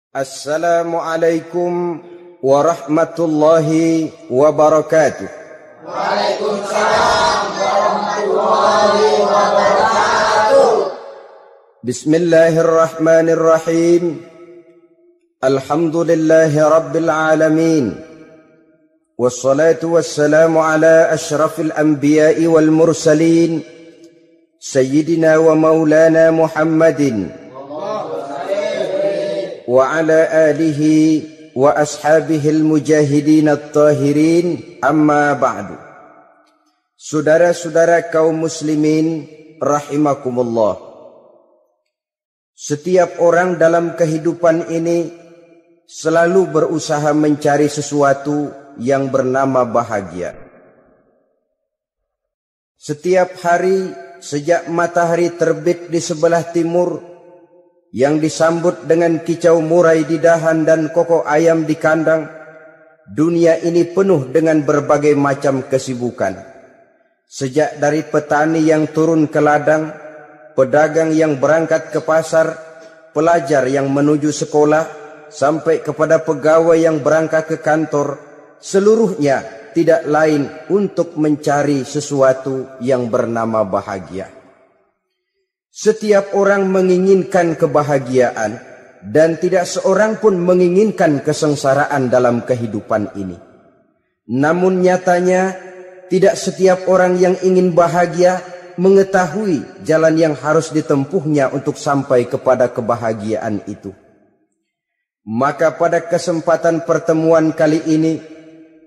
Assalamualaikum warahmatullahi wabarakatuh. Waalaikumsalam warahmatullahi wabarakatuh. Bismillahirrahmanirrahim. Alhamdulillahi rabbil alamin. Wassalatu wassalamu ala ashrafil anbiya'i wal mursalin. Sayyidina wa maulana Muhammadin. Wa ala alihi wa ashabihil mujahidin at-tahirin, amma ba'du. Saudara-saudara kaum muslimin rahimakumullah. Setiap orang dalam kehidupan ini selalu berusaha mencari sesuatu yang bernama bahagia. Setiap hari sejak matahari terbit di sebelah timur, yang disambut dengan kicau murai di dahan dan kokok ayam di kandang, dunia ini penuh dengan berbagai macam kesibukan. Sejak dari petani yang turun ke ladang, pedagang yang berangkat ke pasar, pelajar yang menuju sekolah, sampai kepada pegawai yang berangkat ke kantor, seluruhnya tidak lain untuk mencari sesuatu yang bernama bahagia. Setiap orang menginginkan kebahagiaan dan tidak seorang pun menginginkan kesengsaraan dalam kehidupan ini. Namun nyatanya tidak setiap orang yang ingin bahagia mengetahui jalan yang harus ditempuhnya untuk sampai kepada kebahagiaan itu. Maka pada kesempatan pertemuan kali ini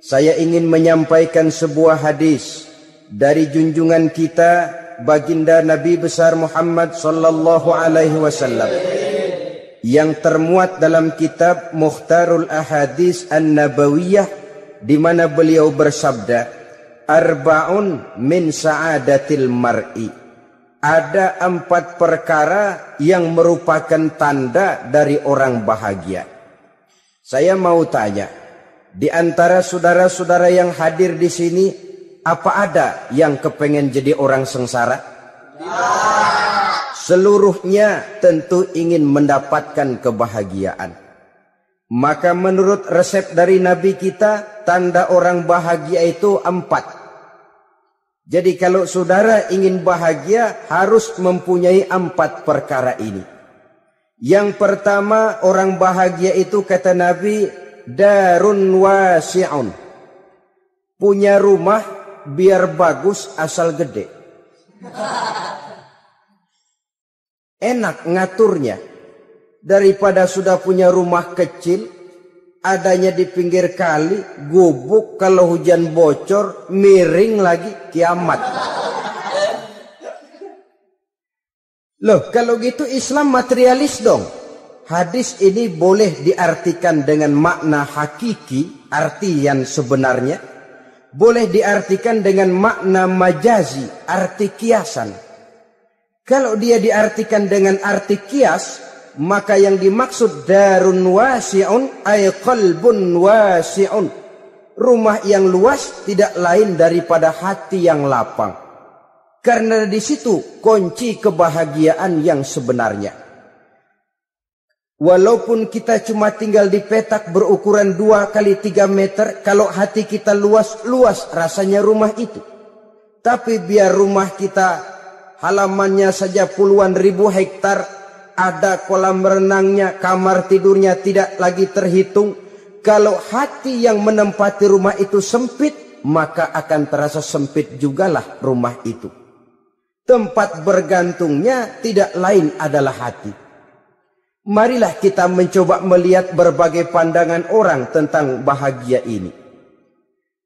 saya ingin menyampaikan sebuah hadis dari junjungan kita baginda Nabi besar Muhammad sallallahu alaihi wasallam yang termuat dalam kitab Mukhtarul Ahadits An-Nabawiyah, di mana beliau bersabda, arba'un min sa'adatil mar'i. Ada 4 perkara yang merupakan tanda dari orang bahagia. Saya mau tanya, di antara saudara-saudara yang hadir di sini, apa ada yang kepengen jadi orang sengsara? Ya. Seluruhnya tentu ingin mendapatkan kebahagiaan. Maka menurut resep dari Nabi kita, tanda orang bahagia itu 4. Jadi kalau saudara ingin bahagia, harus mempunyai 4 perkara ini. Yang pertama, orang bahagia itu kata Nabi, darun wasi'un. Punya rumah biar bagus asal gede. Enak ngaturnya. Daripada sudah punya rumah kecil, adanya di pinggir kali, gubuk, kalau hujan bocor, miring lagi, kiamat. Loh, kalau gitu Islam materialis dong. Hadis ini boleh diartikan dengan makna hakiki, arti yang sebenarnya. Boleh diartikan dengan makna majazi, arti kiasan. Kalau dia diartikan dengan arti kias, maka yang dimaksud darun wasi'un ay qalbun wasi'un. Rumah yang luas tidak lain daripada hati yang lapang. Karena di situ kunci kebahagiaan yang sebenarnya. Walaupun kita cuma tinggal di petak berukuran 2 kali 3 meter, kalau hati kita luas rasanya rumah itu. Tapi biar rumah kita halamannya saja puluhan ribu hektar, ada kolam renangnya, kamar tidurnya tidak lagi terhitung. Kalau hati yang menempati rumah itu sempit, maka akan terasa sempit jugalah rumah itu. Tempat bergantungnya tidak lain adalah hati. Marilah kita mencoba melihat berbagai pandangan orang tentang bahagia ini.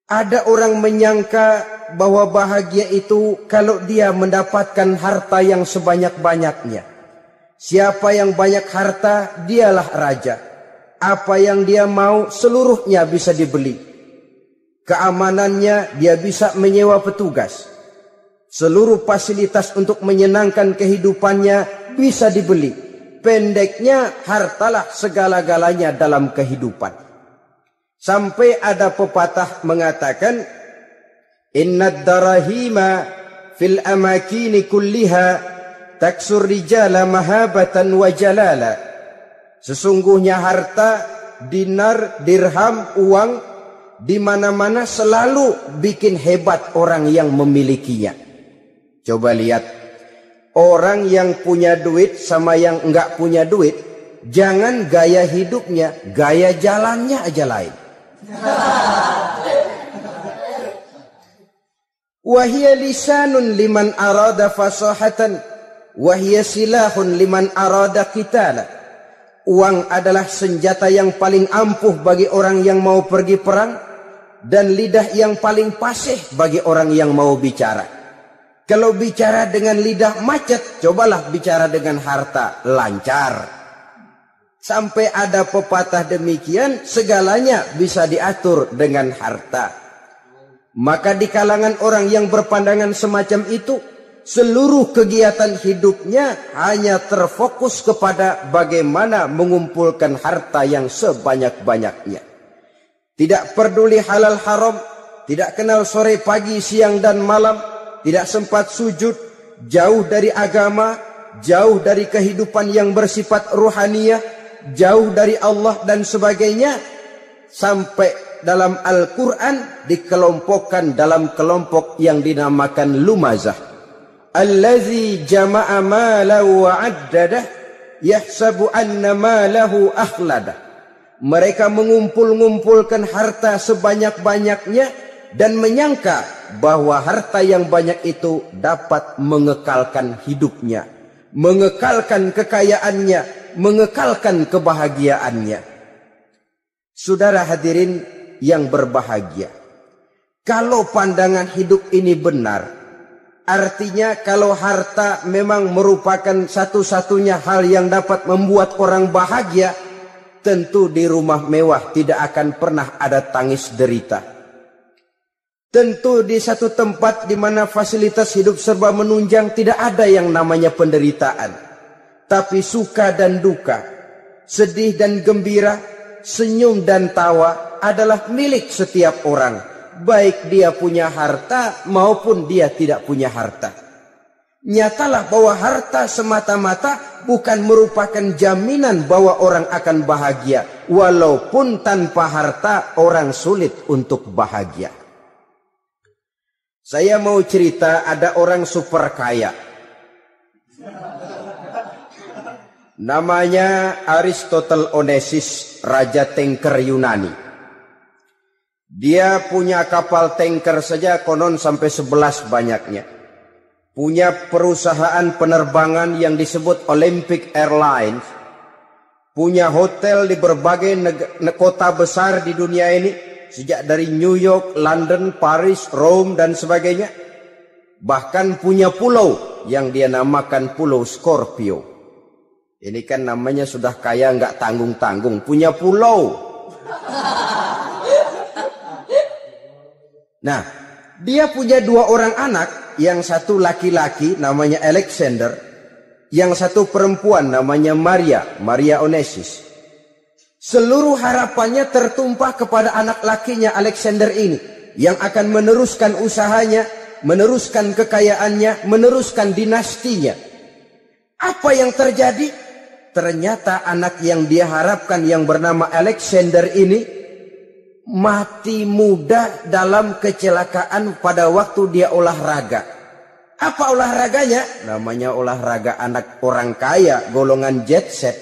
Ada orang menyangka bahwa bahagia itu kalau dia mendapatkan harta yang sebanyak-banyaknya. Siapa yang banyak harta, dialah raja. Apa yang dia mau, seluruhnya bisa dibeli. Keamanannya, dia bisa menyewa petugas. Seluruh fasilitas untuk menyenangkan kehidupannya bisa dibeli. Pendeknya, hartalah segala-galanya dalam kehidupan. Sampai ada pepatah mengatakan, innad darahima fil amakini kulliha taksur rijala mahabatan wa jalala. Sesungguhnya harta, dinar, dirham, uang, di mana-mana selalu bikin hebat orang yang memilikinya. Coba lihat, orang yang punya duit sama yang enggak punya duit, jangan gaya hidupnya, gaya jalannya aja lain. Wahia lisanun liman arada fasahatan, wahia silahun liman arada qitala. Uang adalah senjata yang paling ampuh bagi orang yang mau pergi perang, dan lidah yang paling fasih bagi orang yang mau bicara. Kalau bicara dengan lidah macet, cobalah bicara dengan harta, lancar. Sampai ada pepatah demikian, segalanya bisa diatur dengan harta. Maka di kalangan orang yang berpandangan semacam itu, seluruh kegiatan hidupnya hanya terfokus kepada bagaimana mengumpulkan harta yang sebanyak-banyaknya. Tidak peduli halal haram, tidak kenal sore pagi siang dan malam, tidak sempat sujud, jauh dari agama, jauh dari kehidupan yang bersifat ruhaniyah, jauh dari Allah dan sebagainya. Sampai dalam Al-Quran dikelompokkan dalam kelompok yang dinamakan lumazah. Allazi jama'a malahu wa 'addadah yahsabu anna malahu akhladah. Mereka mengumpul-ngumpulkan harta sebanyak-banyaknya dan menyangka bahwa harta yang banyak itu dapat mengekalkan hidupnya, mengekalkan kekayaannya, mengekalkan kebahagiaannya. Saudara hadirin yang berbahagia, kalau pandangan hidup ini benar, artinya kalau harta memang merupakan satu-satunya hal yang dapat membuat orang bahagia, tentu di rumah mewah tidak akan pernah ada tangis derita. Tentu di satu tempat di mana fasilitas hidup serba menunjang tidak ada yang namanya penderitaan. Tapi suka dan duka, sedih dan gembira, senyum dan tawa adalah milik setiap orang, baik dia punya harta maupun dia tidak punya harta. Nyatalah bahwa harta semata-mata bukan merupakan jaminan bahwa orang akan bahagia, walaupun tanpa harta orang sulit untuk bahagia. Saya mau cerita, ada orang super kaya, namanya Aristotle Onesimus, raja tanker Yunani. Dia punya kapal tanker saja konon sampai 11 banyaknya. Punya perusahaan penerbangan yang disebut Olympic Airlines. Punya hotel di berbagai kota besar di dunia ini, sejak dari New York, London, Paris, Rome dan sebagainya. Bahkan punya pulau yang dia namakan Pulau Scorpio. Ini kan namanya sudah kaya nggak tanggung-tanggung, punya pulau. Nah, dia punya 2 orang anak, yang satu laki-laki namanya Alexander, yang satu perempuan namanya Maria Onesimus. Seluruh harapannya tertumpah kepada anak lakinya Alexander ini, yang akan meneruskan usahanya, meneruskan kekayaannya, meneruskan dinastinya. Apa yang terjadi? Ternyata anak yang dia harapkan yang bernama Alexander ini mati muda dalam kecelakaan pada waktu dia olahraga. Apa olahraganya? Namanya olahraga anak orang kaya, golongan jet set.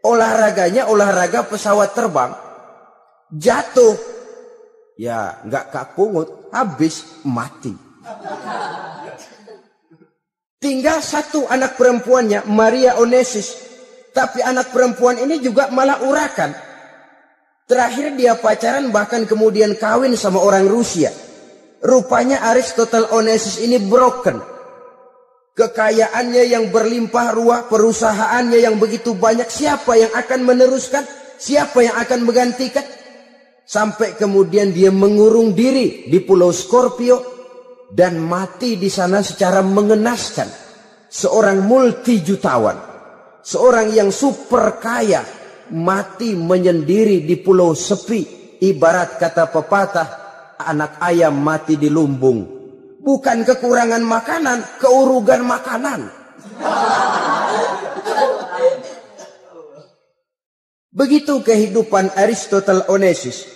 Olahraganya olahraga pesawat terbang. Jatuh. Ya nggak kapungut, habis mati. Tinggal satu anak perempuannya, Maria Onesimus. Tapi anak perempuan ini juga malah urakan. Terakhir dia pacaran, bahkan kemudian kawin sama orang Rusia. Rupanya Aristotle Onesimus ini broken. Kekayaannya yang berlimpah ruah, perusahaannya yang begitu banyak, siapa yang akan meneruskan? Siapa yang akan menggantikan? Sampai kemudian dia mengurung diri di Pulau Scorpio dan mati di sana secara mengenaskan. Seorang multi-jutawan, seorang yang super kaya, mati menyendiri di pulau sepi. Ibarat kata pepatah, anak ayam mati di lumbung. Bukan kekurangan makanan, keurugan makanan. Begitu kehidupan Aristotle Onesius.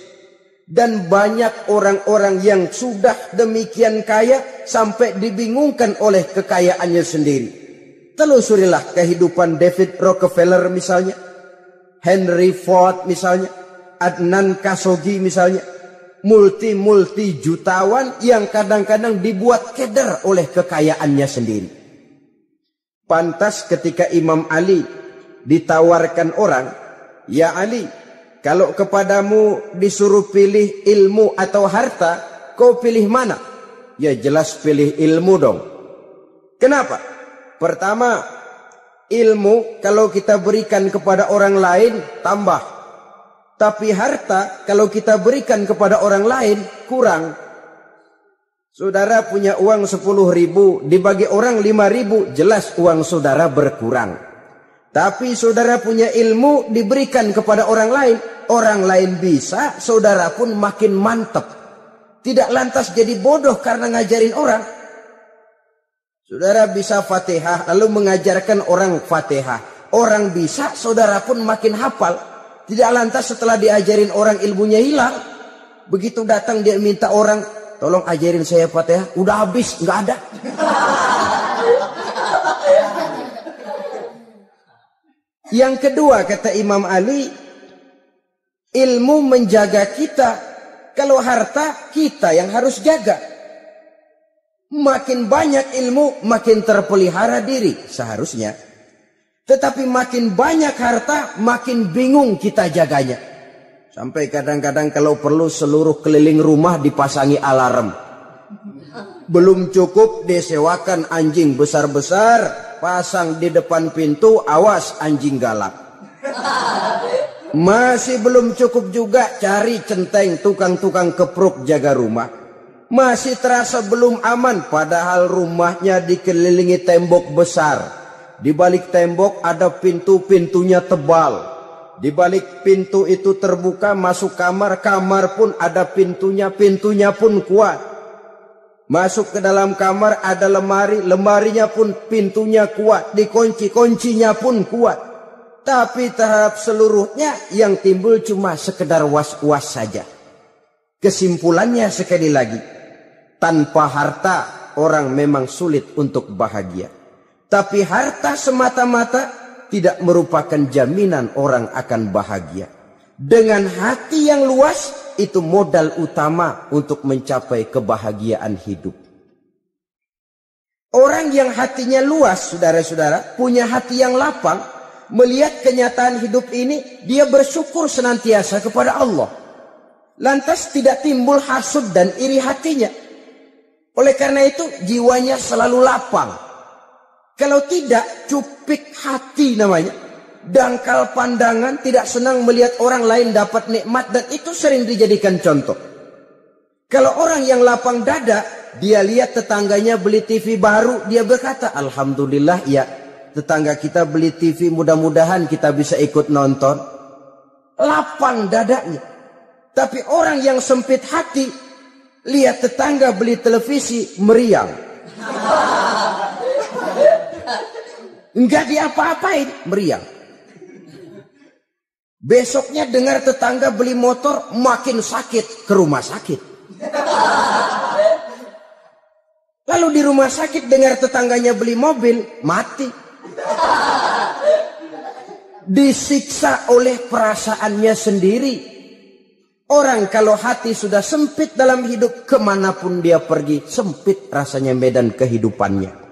Dan banyak orang-orang yang sudah demikian kaya sampai dibingungkan oleh kekayaannya sendiri. Telusurilah kehidupan David Rockefeller misalnya, Henry Ford misalnya, Adnan Khashoggi misalnya. Multi jutawan yang kadang-kadang dibuat keder oleh kekayaannya sendiri. Pantas ketika Imam Ali ditawarkan orang, "Ya Ali, kalau kepadamu disuruh pilih ilmu atau harta, kau pilih mana?" Ya jelas pilih ilmu dong. Kenapa? Pertama, ilmu kalau kita berikan kepada orang lain tambah. Tapi harta kalau kita berikan kepada orang lain kurang. Saudara punya uang 10.000, dibagi orang 5.000, jelas uang saudara berkurang. Tapi saudara punya ilmu diberikan kepada orang lain bisa, saudara pun makin mantap. Tidak lantas jadi bodoh karena ngajarin orang. Saudara bisa Fatihah lalu mengajarkan orang Fatihah. Orang bisa, saudara pun makin hafal. Tidak lantas setelah diajarin orang ilmunya hilang. Begitu datang dia minta orang, "Tolong ajarin saya Fatihah." Udah habis, nggak ada. Yang kedua kata Imam Ali, ilmu menjaga kita. Kalau harta kita yang harus jaga. Makin banyak ilmu makin terpelihara diri seharusnya. Tetapi makin banyak harta, makin bingung kita jaganya. Sampai kadang-kadang kalau perlu seluruh keliling rumah dipasangi alarm. Belum cukup disewakan anjing besar-besar, pasang di depan pintu, awas anjing galak. Masih belum cukup juga cari centeng tukang-tukang kepruk jaga rumah. Masih terasa belum aman padahal rumahnya dikelilingi tembok besar. Di balik tembok ada pintu-pintunya tebal. Di balik pintu itu terbuka masuk kamar, kamar pun ada pintunya, pintunya pun kuat. Masuk ke dalam kamar ada lemari, lemarinya pun pintunya kuat, dikunci, kuncinya pun kuat. Tapi terhadap seluruhnya yang timbul cuma sekedar was-was saja. Kesimpulannya sekali lagi, tanpa harta orang memang sulit untuk bahagia. Tapi harta semata-mata tidak merupakan jaminan orang akan bahagia. Dengan hati yang luas, itu modal utama untuk mencapai kebahagiaan hidup. Orang yang hatinya luas, saudara-saudara, punya hati yang lapang, melihat kenyataan hidup ini, dia bersyukur senantiasa kepada Allah. Lantas tidak timbul hasud dan iri hatinya. Oleh karena itu, jiwanya selalu lapang. Kalau tidak, cupik hati namanya. Dangkal pandangan, tidak senang melihat orang lain dapat nikmat, dan itu sering dijadikan contoh. Kalau orang yang lapang dada, dia lihat tetangganya beli TV baru, dia berkata, "Alhamdulillah ya, tetangga kita beli TV, mudah-mudahan kita bisa ikut nonton." Lapang dadanya. Tapi orang yang sempit hati, lihat tetangga beli televisi, meriang. Enggak diapa-apain, meriang. Besoknya dengar tetangga beli motor, makin sakit, ke rumah sakit. Lalu di rumah sakit dengar tetangganya beli mobil, mati. Disiksa oleh perasaannya sendiri. Orang kalau hati sudah sempit dalam hidup, kemanapun dia pergi, sempit rasanya medan kehidupannya.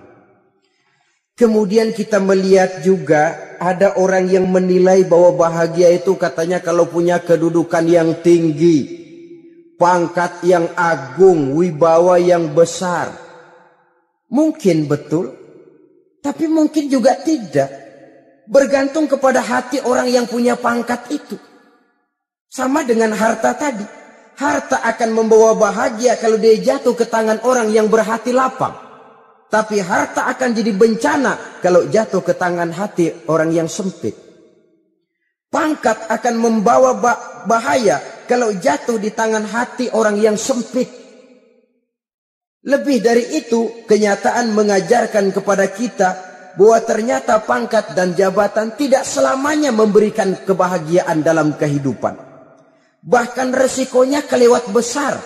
Kemudian kita melihat juga ada orang yang menilai bahwa bahagia itu katanya kalau punya kedudukan yang tinggi, pangkat yang agung, wibawa yang besar. Mungkin betul, tapi mungkin juga tidak. Bergantung kepada hati orang yang punya pangkat itu. Sama dengan harta tadi. Harta akan membawa bahagia kalau dia jatuh ke tangan orang yang berhati lapang. Tapi harta akan jadi bencana kalau jatuh ke tangan hati orang yang sempit. Pangkat akan membawa bahaya kalau jatuh di tangan hati orang yang sempit. Lebih dari itu, kenyataan mengajarkan kepada kita bahwa ternyata pangkat dan jabatan tidak selamanya memberikan kebahagiaan dalam kehidupan. Bahkan resikonya kelewat besar.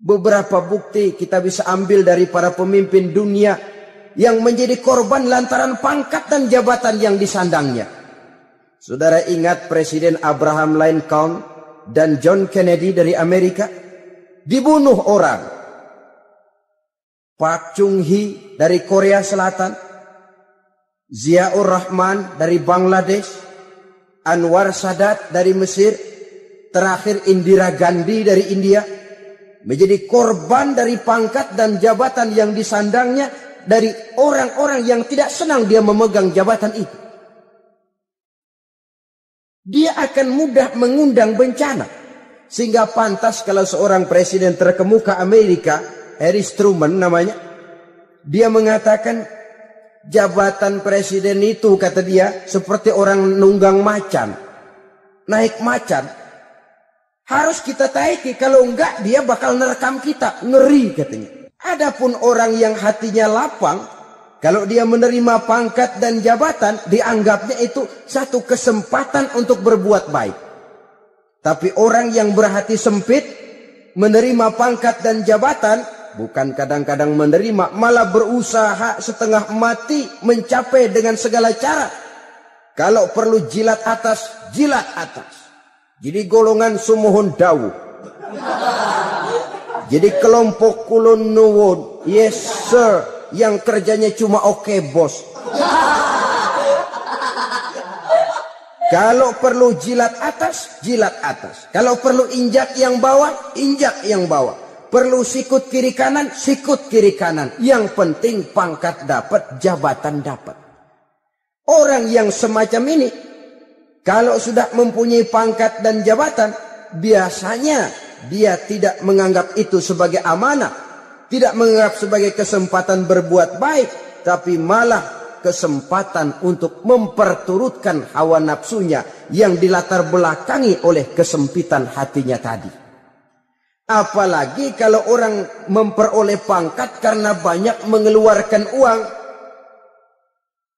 Beberapa bukti kita bisa ambil dari para pemimpin dunia yang menjadi korban lantaran pangkat dan jabatan yang disandangnya. Saudara ingat Presiden Abraham Lincoln dan John Kennedy dari Amerika? Dibunuh orang. Park Chung-hee dari Korea Selatan, Ziaur Rahman dari Bangladesh, Anwar Sadat dari Mesir, terakhir Indira Gandhi dari India, menjadi korban dari pangkat dan jabatan yang disandangnya dari orang-orang yang tidak senang dia memegang jabatan itu. Dia akan mudah mengundang bencana. Sehingga pantas kalau seorang presiden terkemuka Amerika, Harry Truman namanya, dia mengatakan jabatan presiden itu, kata dia, seperti orang nunggang macan, naik macan. Harus kita taiki, kalau enggak dia bakal nerekam kita, ngeri katanya. Adapun orang yang hatinya lapang, kalau dia menerima pangkat dan jabatan, dianggapnya itu satu kesempatan untuk berbuat baik. Tapi orang yang berhati sempit, menerima pangkat dan jabatan, bukan kadang-kadang menerima, malah berusaha setengah mati mencapai dengan segala cara. Kalau perlu jilat atas, jilat atas. Jadi golongan sumuhun dawu. Jadi kelompok kulon nuwun, yes sir, yang kerjanya cuma oke bos. Kalau perlu jilat atas, jilat atas. Kalau perlu injak yang bawah, injak yang bawah. Perlu sikut kiri kanan, sikut kiri kanan. Yang penting pangkat dapat, jabatan dapat. Orang yang semacam ini, kalau sudah mempunyai pangkat dan jabatan, biasanya dia tidak menganggap itu sebagai amanah, tidak menganggap sebagai kesempatan berbuat baik, tapi malah kesempatan untuk memperturutkan hawa nafsunya yang dilatar belakangi oleh kesempitan hatinya tadi. Apalagi kalau orang memperoleh pangkat karena banyak mengeluarkan uang.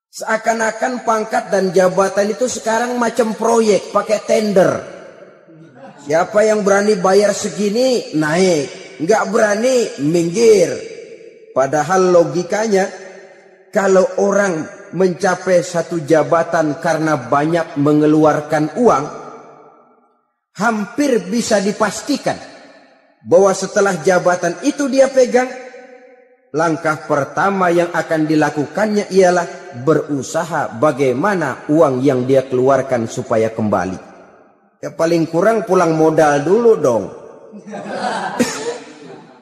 Seakan-akan pangkat dan jabatan itu sekarang macam proyek, pakai tender. Siapa yang berani bayar segini, naik. Nggak berani, minggir. Padahal logikanya, kalau orang mencapai satu jabatan karena banyak mengeluarkan uang, hampir bisa dipastikan bahwa setelah jabatan itu dia pegang, langkah pertama yang akan dilakukannya ialah berusaha bagaimana uang yang dia keluarkan supaya kembali. Ya paling kurang pulang modal dulu dong.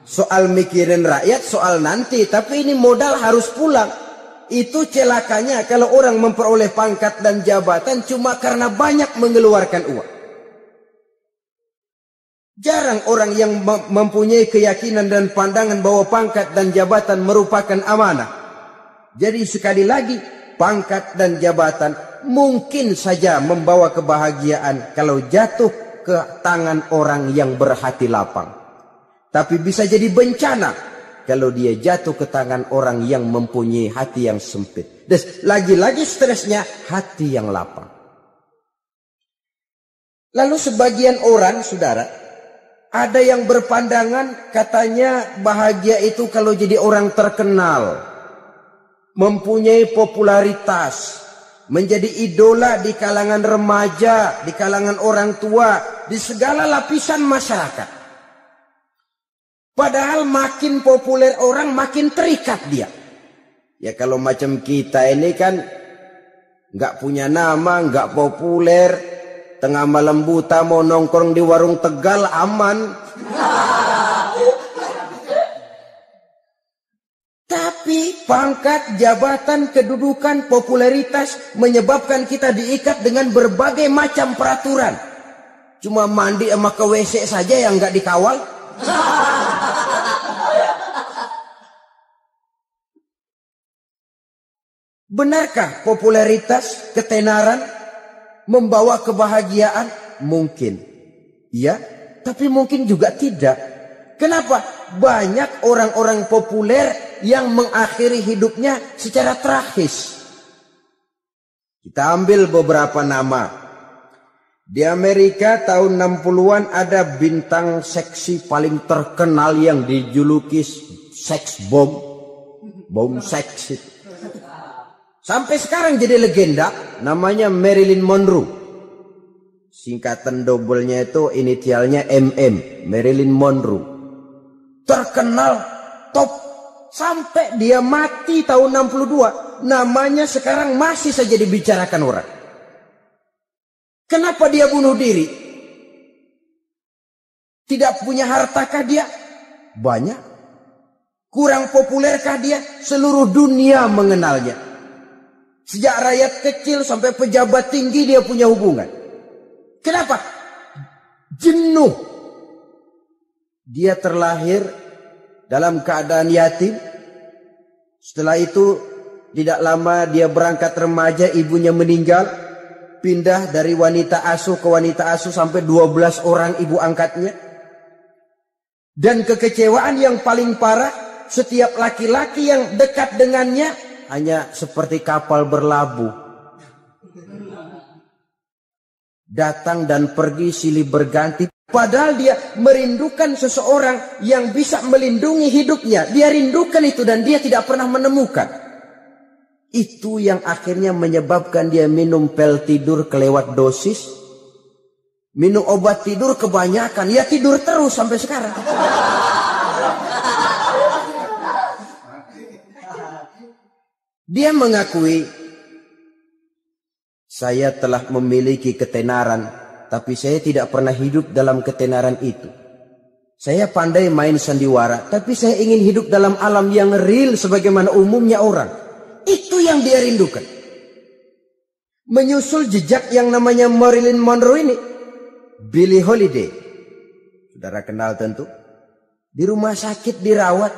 Soal mikirin rakyat, soal nanti. Tapi ini modal harus pulang. Itu celakanya kalau orang memperoleh pangkat dan jabatan cuma karena banyak mengeluarkan uang. Jarang orang yang mempunyai keyakinan dan pandangan bahwa pangkat dan jabatan merupakan amanah. Jadi sekali lagi, pangkat dan jabatan mungkin saja membawa kebahagiaan kalau jatuh ke tangan orang yang berhati lapang. Tapi bisa jadi bencana kalau dia jatuh ke tangan orang yang mempunyai hati yang sempit. Dan lagi-lagi stresnya hati yang lapang. Lalu sebagian orang, saudara, ada yang berpandangan katanya bahagia itu kalau jadi orang terkenal, mempunyai popularitas, menjadi idola di kalangan remaja, di kalangan orang tua, di segala lapisan masyarakat. Padahal makin populer orang makin terikat dia. Ya kalau macam kita ini kan nggak punya nama, nggak populer, tengah malam buta mau nongkrong di warung Tegal aman. Tapi pangkat, jabatan, kedudukan, popularitas menyebabkan kita diikat dengan berbagai macam peraturan. Cuma mandi sama ke WC saja yang nggak dikawal. Benarkah popularitas, ketenaran membawa kebahagiaan? Mungkin. Ya, tapi mungkin juga tidak. Kenapa? Banyak orang-orang populer yang mengakhiri hidupnya secara tragis. Kita ambil beberapa nama. Di Amerika tahun 60-an ada bintang seksi paling terkenal yang dijuluki sex bomb. Bom seks. Sampai sekarang jadi legenda, namanya Marilyn Monroe. Singkatan double-nya itu inisialnya MM, Marilyn Monroe. Terkenal, top, sampai dia mati tahun 62. Namanya sekarang masih saja dibicarakan orang. Kenapa dia bunuh diri? Tidak punya hartakah dia? Banyak. Kurang populerkah dia? Seluruh dunia mengenalnya. Sejak rakyat kecil sampai pejabat tinggi dia punya hubungan. Kenapa? Jenuh. Dia terlahir dalam keadaan yatim. Setelah itu tidak lama dia berangkat remaja, ibunya meninggal. Pindah dari wanita asuh ke wanita asuh sampai 12 orang ibu angkatnya. Dan kekecewaan yang paling parah, setiap laki-laki yang dekat dengannya hanya seperti kapal berlabuh. Datang dan pergi silih berganti. Padahal dia merindukan seseorang yang bisa melindungi hidupnya. Dia rindukan itu dan dia tidak pernah menemukan. Itu yang akhirnya menyebabkan dia minum pil tidur kelewat dosis. Minum obat tidur kebanyakan. Ya tidur terus sampai sekarang. Dia mengakui, saya telah memiliki ketenaran, tapi saya tidak pernah hidup dalam ketenaran itu. Saya pandai main sandiwara, tapi saya ingin hidup dalam alam yang real sebagaimana umumnya orang. Itu yang dia rindukan. Menyusul jejak yang namanya Marilyn Monroe ini, Billie Holiday, saudara kenal tentu, di rumah sakit dirawat.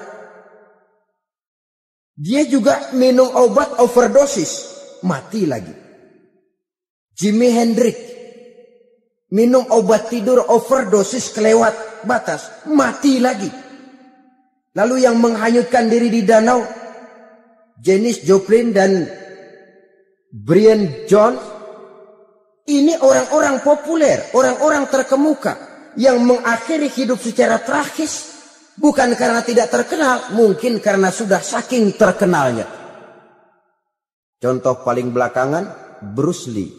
Dia juga minum obat overdosis, mati lagi. Jimi Hendrix minum obat tidur overdosis kelewat batas, mati lagi. Lalu yang menghanyutkan diri di danau, Janis Joplin dan Brian Jones. Ini orang-orang populer, orang-orang terkemuka yang mengakhiri hidup secara tragis. Bukan karena tidak terkenal, mungkin karena sudah saking terkenalnya. Contoh paling belakangan, Bruce Lee.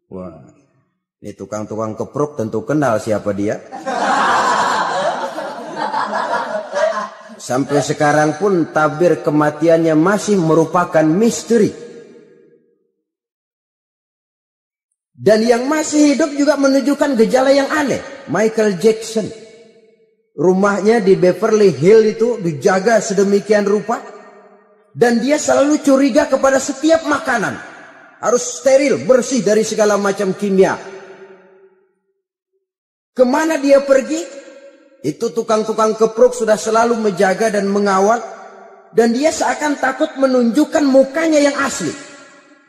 Wah, ini tukang-tukang keprok tentu kenal siapa dia. Sampai sekarang pun tabir kematiannya masih merupakan misteri. Dan yang masih hidup juga menunjukkan gejala yang aneh. Michael Jackson. Rumahnya di Beverly Hills itu dijaga sedemikian rupa. Dan dia selalu curiga kepada setiap makanan. Harus steril, bersih dari segala macam kimia. Kemana dia pergi? Itu tukang-tukang keprok sudah selalu menjaga dan mengawal. Dan dia seakan takut menunjukkan mukanya yang asli.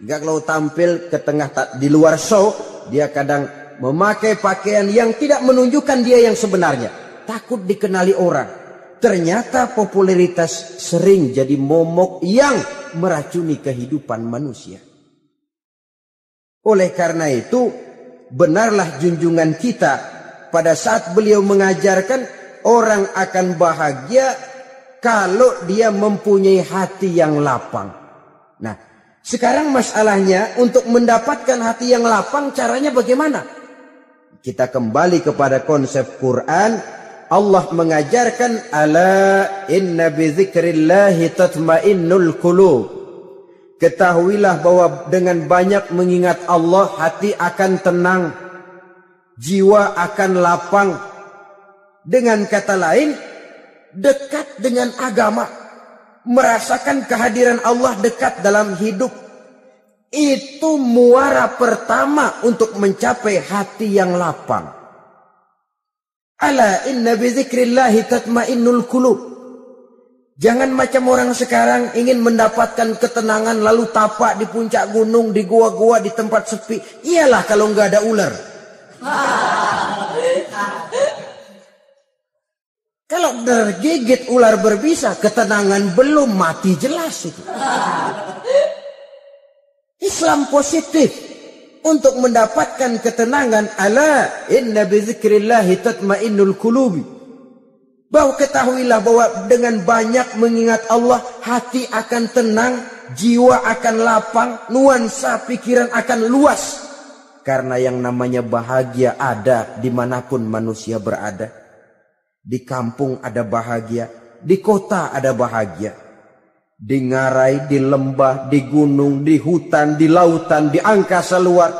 Jika kalau tampil ke tengah di luar show, dia kadang memakai pakaian yang tidak menunjukkan dia yang sebenarnya. Takut dikenali orang. Ternyata popularitas sering jadi momok yang meracuni kehidupan manusia. Oleh karena itu, benarlah junjungan kita pada saat beliau mengajarkan orang akan bahagia kalau dia mempunyai hati yang lapang. Nah, sekarang masalahnya untuk mendapatkan hati yang lapang caranya bagaimana? Kita kembali kepada konsep Quran. Allah mengajarkan ala inna bi dzikrillahi tatmainnul qulub. Ketahuilah bahwa dengan banyak mengingat Allah hati akan tenang. Jiwa akan lapang. Dengan kata lain, dekat dengan agama. Merasakan kehadiran Allah dekat dalam hidup. Itu muara pertama untuk mencapai hati yang lapang. Ala inna bi dzikrillahi tatmainnul qulub. Jangan macam orang sekarang ingin mendapatkan ketenangan lalu tapak di puncak gunung, di gua-gua, di tempat sepi. Iyalah kalau nggak ada ular. Kalau Kalau tergigit ular berbisa, ketenangan belum, mati jelas itu. Islam positif untuk mendapatkan ketenangan. Ala inna bizikrillahi tatmainnul qulubi. Bahwa ketahuilah bahwa dengan banyak mengingat Allah, hati akan tenang, jiwa akan lapang, nuansa pikiran akan luas. Karena yang namanya bahagia ada dimanapun manusia berada. Di kampung ada bahagia, di kota ada bahagia. Di ngarai, di lembah, di gunung, di hutan, di lautan, di angkasa luar.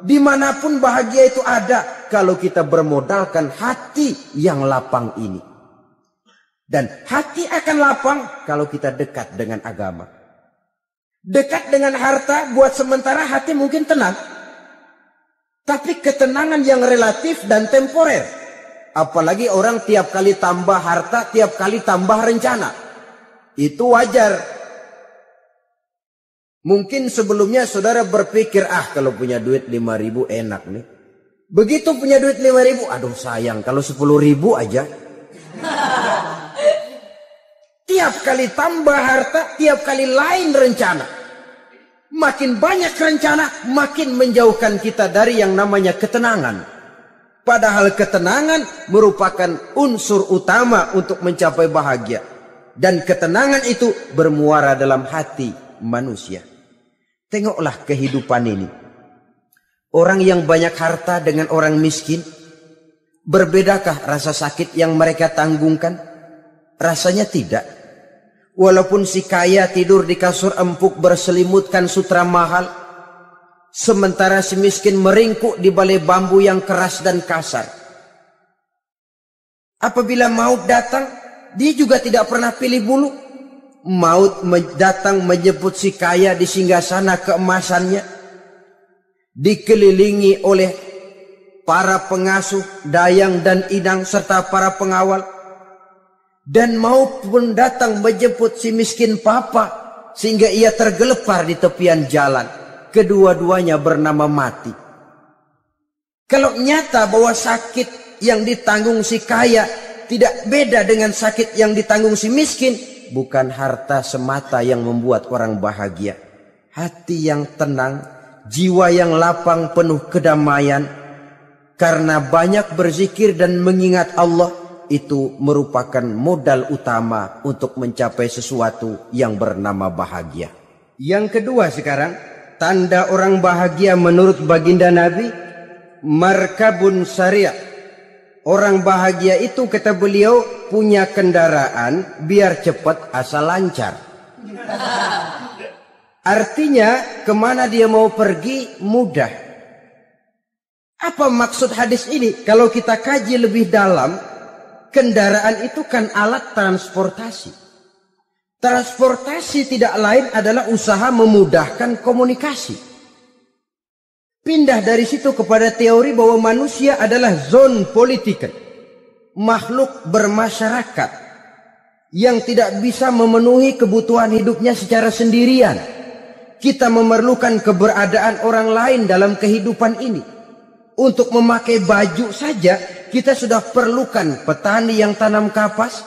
Dimanapun bahagia itu ada kalau kita bermodalkan hati yang lapang ini. Dan hati akan lapang kalau kita dekat dengan agama. Dekat dengan harta buat sementara hati mungkin tenang. Tapi ketenangan yang relatif dan temporer. Apalagi orang tiap kali tambah harta, tiap kali tambah rencana. Itu wajar. Mungkin sebelumnya saudara berpikir, kalau punya duit 5.000 enak nih. Begitu punya duit 5.000, aduh sayang kalau 10.000 aja. Tiap kali tambah harta, tiap kali lain rencana. Makin banyak rencana, makin menjauhkan kita dari yang namanya ketenangan. Padahal ketenangan merupakan unsur utama untuk mencapai bahagia. Dan ketenangan itu bermuara dalam hati manusia. Tengoklah kehidupan ini. Orang yang banyak harta dengan orang miskin, berbedakah rasa sakit yang mereka tanggungkan? Rasanya tidak. Walaupun si kaya tidur di kasur empuk berselimutkan sutra mahal, sementara si miskin meringkuk di balai bambu yang keras dan kasar. Apabila maut datang, dia juga tidak pernah pilih bulu. Maut datang menjemput si kaya di singgasana keemasannya, dikelilingi oleh para pengasuh, dayang dan inang serta para pengawal. Dan maut pun datang menjemput si miskin papa, sehingga ia tergelepar di tepian jalan. Kedua-duanya bernama mati. Kalau nyata bahwa sakit yang ditanggung si kaya tidak beda dengan sakit yang ditanggung si miskin, bukan harta semata yang membuat orang bahagia. Hati yang tenang, jiwa yang lapang penuh kedamaian, karena banyak berzikir dan mengingat Allah, itu merupakan modal utama untuk mencapai sesuatu yang bernama bahagia. Yang kedua sekarang, tanda orang bahagia menurut baginda Nabi, markabun syariah. Orang bahagia itu, kata beliau, punya kendaraan biar cepat asal lancar. Artinya kemana dia mau pergi mudah. Apa maksud hadis ini? Kalau kita kaji lebih dalam, kendaraan itu kan alat transportasi. Transportasi tidak lain adalah usaha memudahkan komunikasi. Pindah dari situ kepada teori bahwa manusia adalah zon politik, makhluk bermasyarakat yang tidak bisa memenuhi kebutuhan hidupnya secara sendirian. Kita memerlukan keberadaan orang lain dalam kehidupan ini. Untuk memakai baju saja kita sudah perlukan petani yang tanam kapas,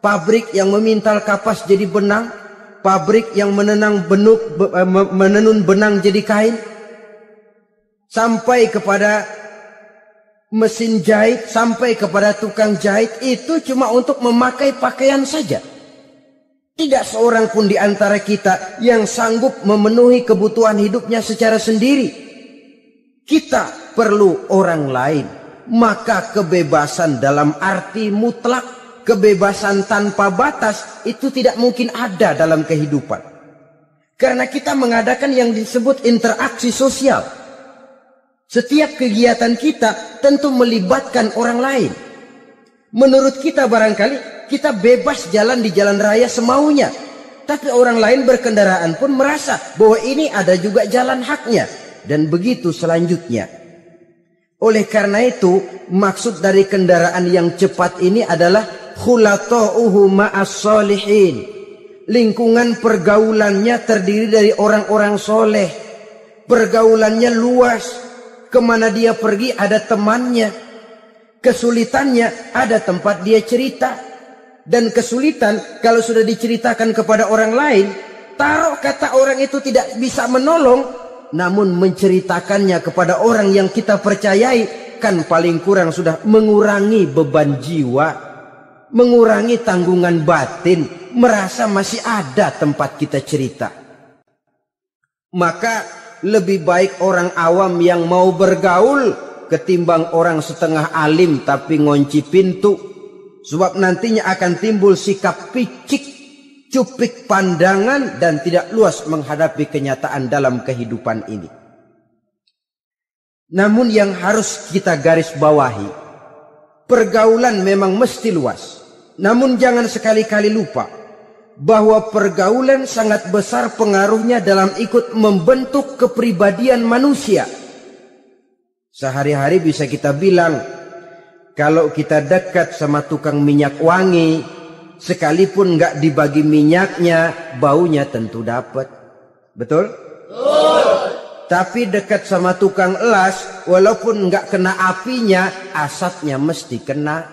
pabrik yang memintal kapas jadi benang, pabrik yang menenun benang jadi kain, sampai kepada mesin jahit, sampai kepada tukang jahit. Itu cuma untuk memakai pakaian saja. Tidak seorang pun di antara kita yang sanggup memenuhi kebutuhan hidupnya secara sendiri. Kita perlu orang lain. Maka kebebasan dalam arti mutlak, kebebasan tanpa batas, itu tidak mungkin ada dalam kehidupan. Karena kita mengadakan yang disebut interaksi sosial. Setiap kegiatan kita tentu melibatkan orang lain. Menurut kita barangkali kita bebas jalan di jalan raya semaunya. Tapi orang lain berkendaraan pun merasa bahwa ini ada juga jalan haknya. Dan begitu selanjutnya. Oleh karena itu, maksud dari kendaraan yang cepat ini adalah khulata'uhu ma'as solihin. Lingkungan pergaulannya terdiri dari orang-orang soleh. Pergaulannya luas. Kemana dia pergi ada temannya. Kesulitannya ada tempat dia cerita. dan kesulitan kalau sudah diceritakan kepada orang lain, taruh kata orang itu tidak bisa menolong, namun menceritakannya kepada orang yang kita percayai, kan paling kurang sudah mengurangi beban jiwa, mengurangi tanggungan batin, merasa masih ada tempat kita cerita. Maka lebih baik orang awam yang mau bergaul ketimbang orang setengah alim tapi ngunci pintu. Sebab nantinya akan timbul sikap picik, cupik pandangan, dan tidak luas menghadapi kenyataan dalam kehidupan ini. Namun yang harus kita garis bawahi, pergaulan memang mesti luas. Namun jangan sekali-kali lupa bahwa pergaulan sangat besar pengaruhnya dalam ikut membentuk kepribadian manusia. Sehari-hari bisa kita bilang, kalau kita dekat sama tukang minyak wangi, sekalipun nggak dibagi minyaknya, baunya tentu dapat. Betul? Betul. Tapi dekat sama tukang elas, walaupun nggak kena apinya, asapnya mesti kena.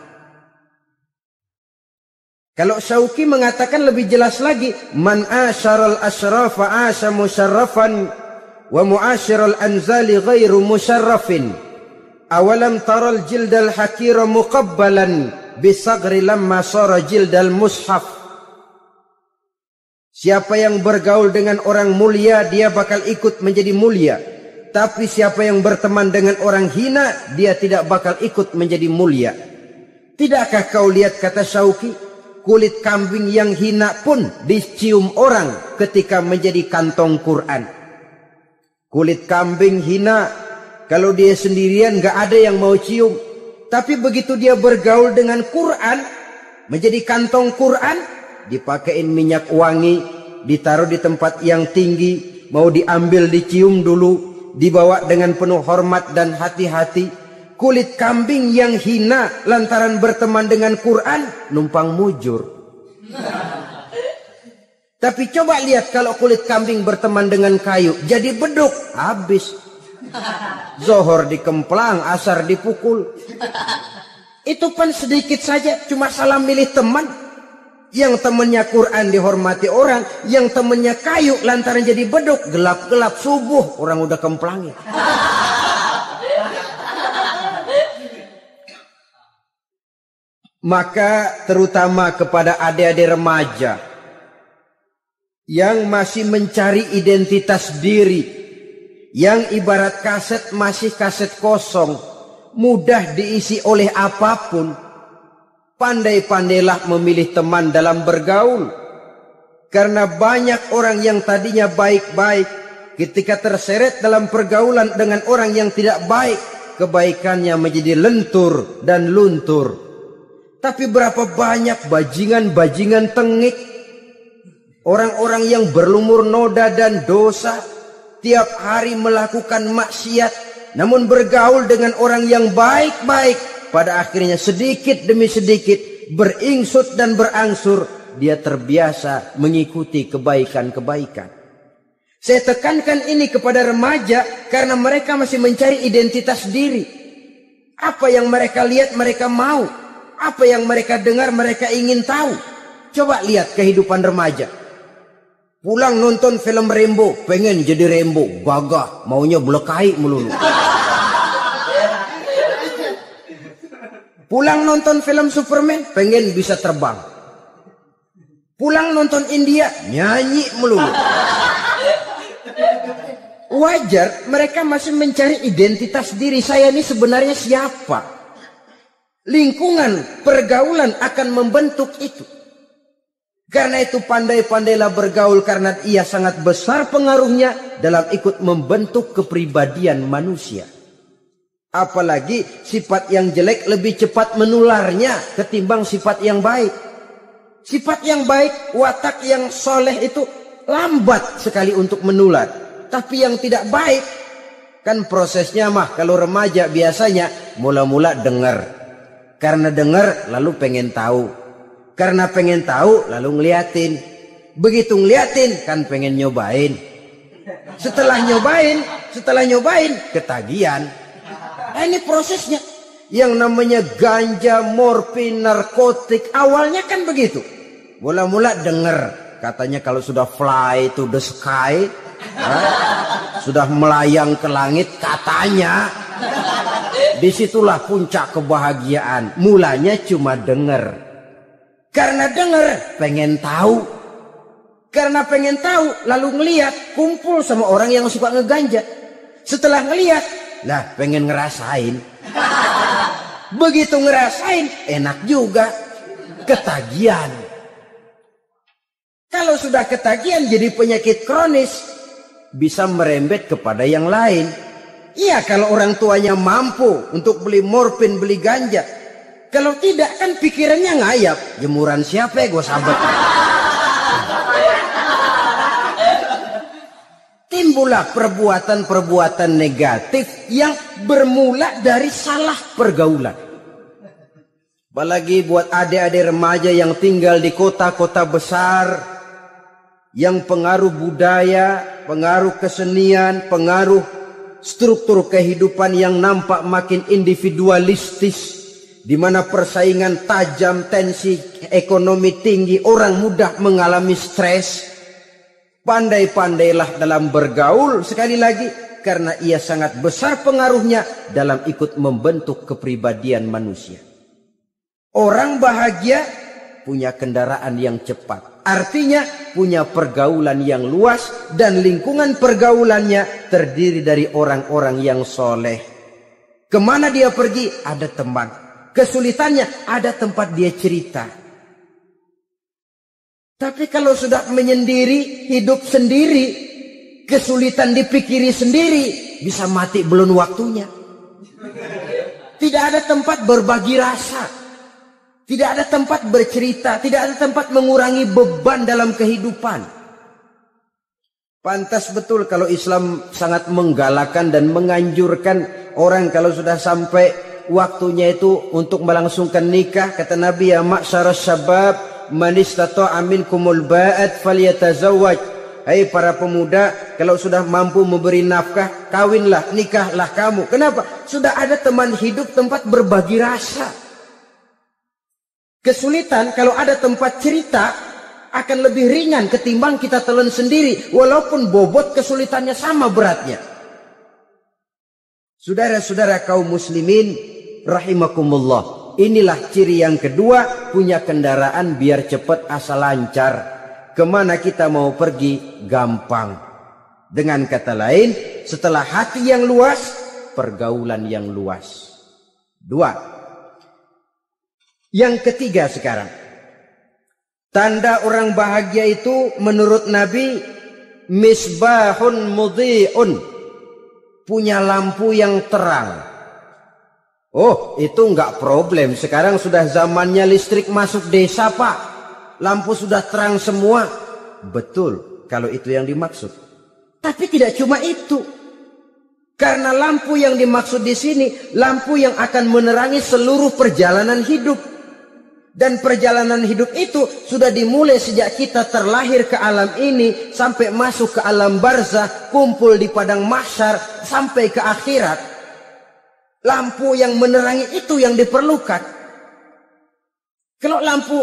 Kalau Syauqi mengatakan lebih jelas lagi, man asyaral asyrafa asya musyarrafan wa muasyiral anzali ghairu musyarrafin. Awalam taral jildal hakira muqabbalan bisagri lamma sara jildal mushaf. Siapa yang bergaul dengan orang mulia, dia bakal ikut menjadi mulia. Tapi siapa yang berteman dengan orang hina, dia tidak bakal ikut menjadi mulia. Tidakkah kau lihat, kata Syauqi, kulit kambing yang hina pun dicium orang ketika menjadi kantong Quran. Kulit kambing hina, kalau dia sendirian gak ada yang mau cium. Tapi begitu dia bergaul dengan Quran, menjadi kantong Quran, dipakein minyak wangi, ditaruh di tempat yang tinggi, mau diambil dicium dulu, dibawa dengan penuh hormat dan hati-hati. Kulit kambing yang hina lantaran berteman dengan Quran, numpang mujur. Tapi coba lihat kalau kulit kambing berteman dengan kayu, jadi beduk, habis. Zohor dikemplang, asar dipukul. Itu pun sedikit saja, cuma salah milih teman. Yang temannya Quran dihormati orang, yang temannya kayu lantaran jadi beduk, gelap-gelap subuh orang udah kemplangi. Maka terutama kepada adik-adik remaja yang masih mencari identitas diri, yang ibarat kaset masih kaset kosong, mudah diisi oleh apapun, pandai-pandailah memilih teman dalam bergaul. Karena banyak orang yang tadinya baik-baik, ketika terseret dalam pergaulan dengan orang yang tidak baik, kebaikannya menjadi lentur dan luntur. Tapi berapa banyak bajingan-bajingan tengik, orang-orang yang berlumur noda dan dosa, tiap hari melakukan maksiat, namun bergaul dengan orang yang baik-baik, pada akhirnya sedikit demi sedikit beringsut dan berangsur dia terbiasa mengikuti kebaikan-kebaikan. Saya tekankan ini kepada remaja karena mereka masih mencari identitas diri. Apa yang mereka lihat mereka mau, apa yang mereka dengar mereka ingin tahu. Coba lihat kehidupan remaja. Pulang nonton film Rambo, pengen jadi Rambo, gagah, maunya belekai melulu. Pulang nonton film Superman, pengen bisa terbang. Pulang nonton India, nyanyi melulu. Wajar, mereka masih mencari identitas diri. Saya ini sebenarnya siapa? Lingkungan, pergaulan akan membentuk itu. Karena itu pandai-pandailah bergaul, karena ia sangat besar pengaruhnya dalam ikut membentuk kepribadian manusia. Apalagi sifat yang jelek lebih cepat menularnya ketimbang sifat yang baik. Sifat yang baik, watak yang soleh itu lambat sekali untuk menular. Tapi yang tidak baik, kan prosesnya mah kalau remaja biasanya mula-mula dengar. Karena dengar lalu pengen tahu. Karena pengen tahu lalu ngeliatin. Begitu ngeliatin kan pengen nyobain. Setelah nyobain ketagihan. Nah, ini prosesnya. Yang namanya ganja, morfin, narkotik, awalnya kan begitu. Mula-mula dengar katanya kalau sudah fly to the sky, sudah melayang ke langit, katanya disitulah puncak kebahagiaan. Mulanya cuma dengar. Karena dengar, pengen tahu. Karena pengen tahu, lalu ngelihat, kumpul sama orang yang suka ngeganja. Setelah ngelihat, lah pengen ngerasain. Begitu ngerasain, enak juga. Ketagihan. Kalau sudah ketagihan jadi penyakit kronis, bisa merembet kepada yang lain. Iya, kalau orang tuanya mampu untuk beli morfin, beli ganja. Kalau tidak, kan pikirannya ngayap. Jemuran siapa ya gue sabet. Timbullah perbuatan-perbuatan negatif yang bermula dari salah pergaulan. Apalagi buat adik-adik remaja yang tinggal di kota-kota besar, yang pengaruh budaya, pengaruh kesenian, pengaruh struktur kehidupan yang nampak makin individualistis, di mana persaingan tajam, tensi ekonomi tinggi, orang mudah mengalami stres. Pandai-pandailah dalam bergaul, sekali lagi, karena ia sangat besar pengaruhnya dalam ikut membentuk kepribadian manusia. Orang bahagia punya kendaraan yang cepat, artinya punya pergaulan yang luas, dan lingkungan pergaulannya terdiri dari orang-orang yang soleh. Kemana dia pergi, ada teman. Kesulitannya, ada tempat dia cerita. Tapi kalau sudah menyendiri, hidup sendiri, kesulitan dipikiri sendiri, bisa mati belum waktunya. Tidak ada tempat berbagi rasa, tidak ada tempat bercerita, tidak ada tempat mengurangi beban dalam kehidupan. Pantas betul kalau Islam sangat menggalakkan dan menganjurkan orang kalau sudah sampai waktunya itu untuk melangsungkan nikah. Kata Nabi, ya ma'syaras syabab, man istata'a minkumul ba'at falyatazawwaj. Hai para pemuda, kalau sudah mampu memberi nafkah, kawinlah, nikahlah kamu. Kenapa? Sudah ada teman hidup, tempat berbagi rasa. Kesulitan kalau ada tempat cerita akan lebih ringan ketimbang kita telan sendiri, walaupun bobot kesulitannya sama beratnya. Saudara-saudara kaum muslimin rahimakumullah, inilah ciri yang kedua, punya kendaraan biar cepat asal lancar. Kemana kita mau pergi, gampang. Dengan kata lain, setelah hati yang luas, pergaulan yang luas. Dua. Yang ketiga sekarang, tanda orang bahagia itu menurut Nabi, misbahun mudhi'un, punya lampu yang terang. Oh, itu enggak problem. Sekarang sudah zamannya listrik masuk desa, Pak. Lampu sudah terang semua. Betul, kalau itu yang dimaksud. Tapi tidak cuma itu. Karena lampu yang dimaksud di sini, lampu yang akan menerangi seluruh perjalanan hidup. Dan perjalanan hidup itu sudah dimulai sejak kita terlahir ke alam ini, sampai masuk ke alam barzah, kumpul di padang mahsyar, sampai ke akhirat. Lampu yang menerangi itu yang diperlukan. Kalau lampu,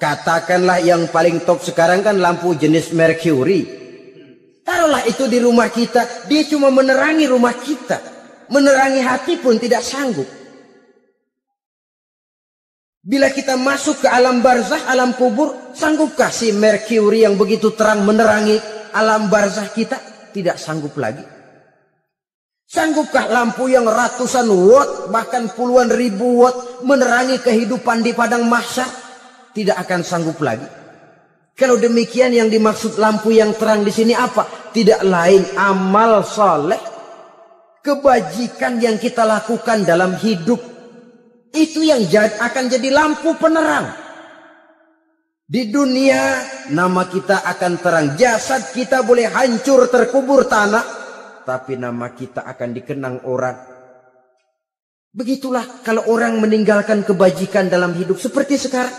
katakanlah yang paling top sekarang kan lampu jenis Mercury. Taruhlah itu di rumah kita, dia cuma menerangi rumah kita. Menerangi hati pun tidak sanggup. Bila kita masuk ke alam barzah, alam kubur, sanggupkah si Mercury yang begitu terang menerangi alam barzah kita? Tidak sanggup lagi. Sanggupkah lampu yang ratusan watt, bahkan puluhan ribu watt menerangi kehidupan di padang mahsyar? Tidak akan sanggup lagi. Kalau demikian, yang dimaksud lampu yang terang di sini apa? Tidak lain amal saleh, kebajikan yang kita lakukan dalam hidup. Itu yang akan jadi lampu penerang. Di dunia nama kita akan terang. Jasad kita boleh hancur terkubur tanah, tapi nama kita akan dikenang orang. Begitulah kalau orang meninggalkan kebajikan dalam hidup seperti sekarang.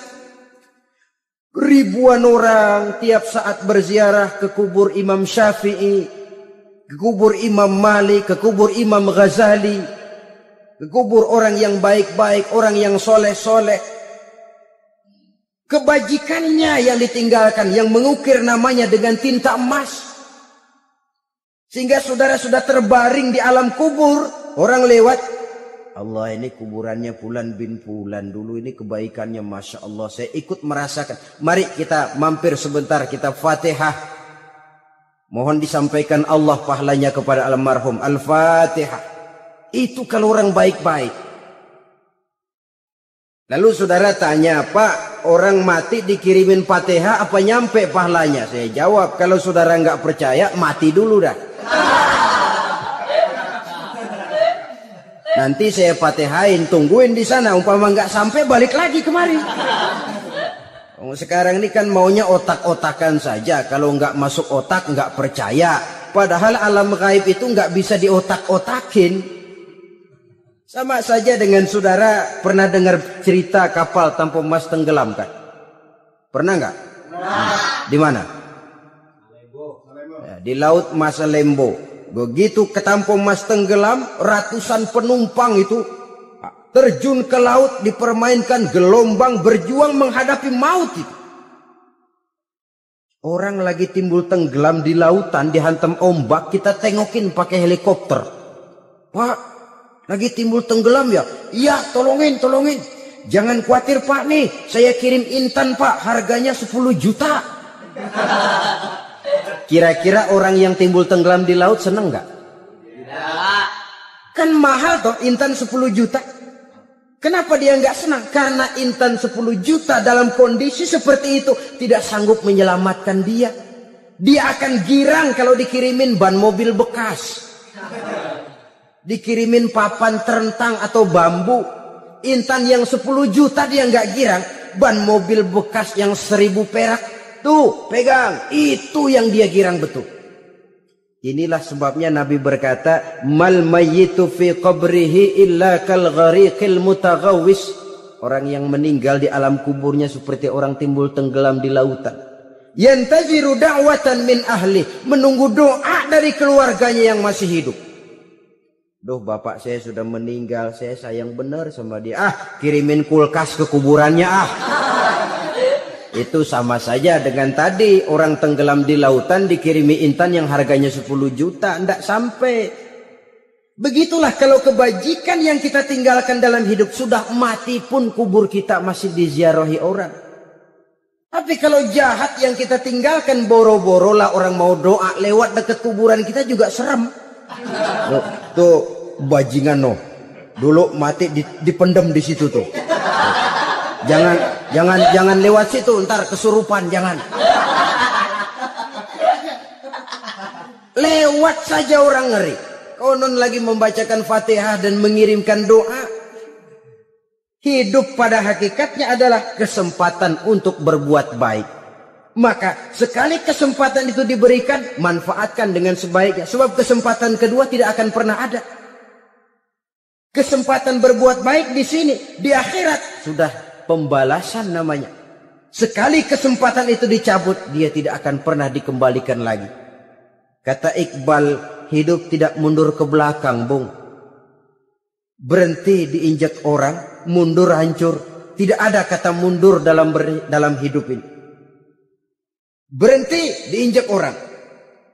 Ribuan orang tiap saat berziarah ke kubur Imam Syafi'i, ke kubur Imam Malik, ke kubur Imam Ghazali. Ke kubur orang yang baik-baik, orang yang soleh-soleh. Kebajikannya yang ditinggalkan, yang mengukir namanya dengan tinta emas. Sehingga saudara sudah terbaring di alam kubur. Orang lewat, Allah, ini kuburannya Fulan bin Fulan. Dulu ini kebaikannya Masya Allah. Saya ikut merasakan. Mari kita mampir sebentar, kita Fatihah. Mohon disampaikan Allah pahalanya kepada almarhum. Al-Fatihah. Itu kalau orang baik-baik. Lalu saudara tanya, Pak, orang mati dikirimin Fatihah apa nyampe pahalanya? Saya jawab, kalau saudara nggak percaya, mati dulu dah. Nanti saya Fatihain, tungguin di sana. Umpama nggak sampai, balik lagi kemari. Sekarang ini kan maunya otak-otakan saja. Kalau nggak masuk otak, nggak percaya. Padahal alam gaib itu nggak bisa diotak-otakin. Sama saja dengan saudara pernah dengar cerita kapal tanpa emas tenggelam kan? Pernah nggak? Di mana? Ya, di Laut Masalembo. Begitu ketampo emas tenggelam, ratusan penumpang itu terjun ke laut, dipermainkan gelombang, berjuang menghadapi maut itu. Orang lagi timbul tenggelam di lautan, dihantam ombak, kita tengokin pakai helikopter. Pak, lagi timbul tenggelam ya? Iya, tolongin. Jangan khawatir Pak nih, saya kirim intan Pak, harganya 10 juta. Kira-kira orang yang timbul tenggelam di laut seneng nggak? Tidak. Kan mahal toh intan 10 juta. Kenapa dia nggak senang? Karena intan 10 juta dalam kondisi seperti itu tidak sanggup menyelamatkan dia. Dia akan girang kalau dikirimin ban mobil bekas. Dikirimin papan terentang atau bambu. Intan yang 10 juta dia nggak girang. Ban mobil bekas yang 1000 perak. Tuh, pegang. Itu yang dia girang betul. Inilah sebabnya Nabi berkata, mal mayyitu fi qabrihi illa kal ghariqil mutaghawwis. Orang yang meninggal di alam kuburnya seperti orang timbul tenggelam di lautan. Yantaziru da'watan min ahli, menunggu doa dari keluarganya yang masih hidup. Duh, bapak saya sudah meninggal, saya sayang benar sama dia. Kirimin kulkas ke kuburannya Itu sama saja dengan tadi orang tenggelam di lautan dikirimi intan yang harganya 10 juta, tidak sampai. Begitulah kalau kebajikan yang kita tinggalkan dalam hidup, sudah mati pun kubur kita masih diziarahi orang. Tapi kalau jahat yang kita tinggalkan, boro-boro lah orang mau doa lewat dekat kuburan kita juga serem. Tuh bajingan no, dulu mati dipendam di situ tuh. Jangan lewat situ, ntar kesurupan, jangan. Lewat saja orang ngeri. Konon lagi membacakan Fatihah dan mengirimkan doa. Hidup pada hakikatnya adalah kesempatan untuk berbuat baik. Maka sekali kesempatan itu diberikan, manfaatkan dengan sebaiknya. Sebab kesempatan kedua tidak akan pernah ada. Kesempatan berbuat baik di sini, di akhirat sudah pembalasan namanya. Sekali kesempatan itu dicabut, dia tidak akan pernah dikembalikan lagi. Kata Iqbal, hidup tidak mundur ke belakang, Bung. Berhenti diinjak orang, mundur hancur. Tidak ada kata mundur dalam hidup ini. Berhenti diinjak orang,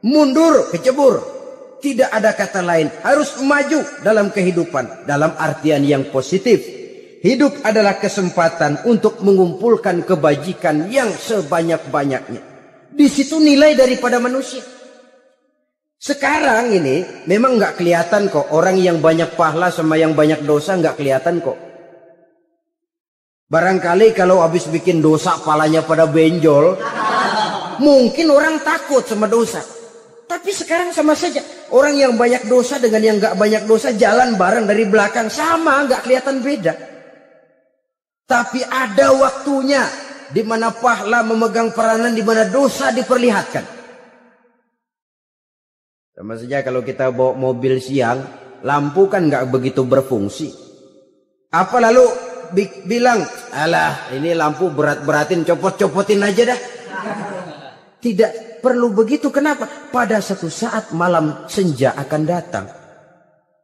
mundur kecebur. Tidak ada kata lain, harus maju dalam kehidupan, dalam artian yang positif. Hidup adalah kesempatan untuk mengumpulkan kebajikan yang sebanyak-banyaknya. Di situ nilai daripada manusia. Sekarang ini memang nggak kelihatan kok, orang yang banyak pahala sama yang banyak dosa nggak kelihatan kok. Barangkali kalau habis bikin dosa palanya pada benjol, mungkin orang takut sama dosa. Tapi sekarang sama saja, orang yang banyak dosa dengan yang nggak banyak dosa jalan bareng dari belakang, sama, nggak kelihatan beda. Tapi ada waktunya di mana pahala memegang peranan, di mana dosa diperlihatkan. Sama saja kalau kita bawa mobil siang, lampu kan nggak begitu berfungsi. Apa lalu bilang, alah ini lampu berat-beratin, copot-copotin aja dah. Tidak perlu begitu. Kenapa? Pada satu saat malam senja akan datang.